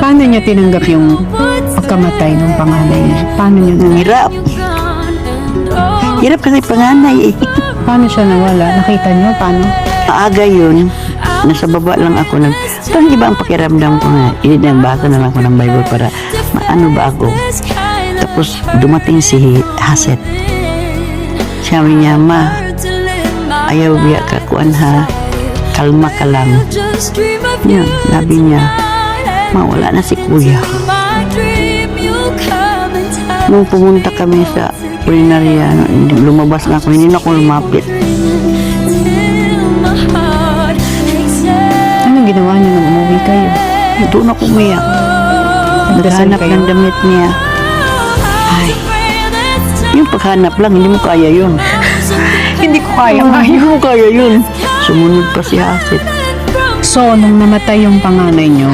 Paano niya tinanggap yung pagkamatay ng panganay niya? Paano niya Hirap. Hirap kasi panganay eh. Paano siya nawala? Nakita niyo paano? Maaga yun, nasa baba lang ako parang iba ang pakiramdam ko nga. Nagbasa na lang ako ng Bible para ano ba ako. Tapos dumating si Haset. Sabi niya, ma, ayaw biya ka kuan ha. Kalma ka lang. Yan, sabi niya, ma, wala na si kuya. Nung pumunta kami sa Pulinaria, lumabas na ako, hindi na ako lumapit. Anong ginawa niyo nung umuwi kayo? Doon ako umiyak. Naghanap kayo? ng damit niya. Ay, yung paghanap lang, hindi mo kaya yun. Hindi ko kaya Hindi mo kaya yun. Sumunod pa si Hasit. So, nung namatay yung panganay niyo,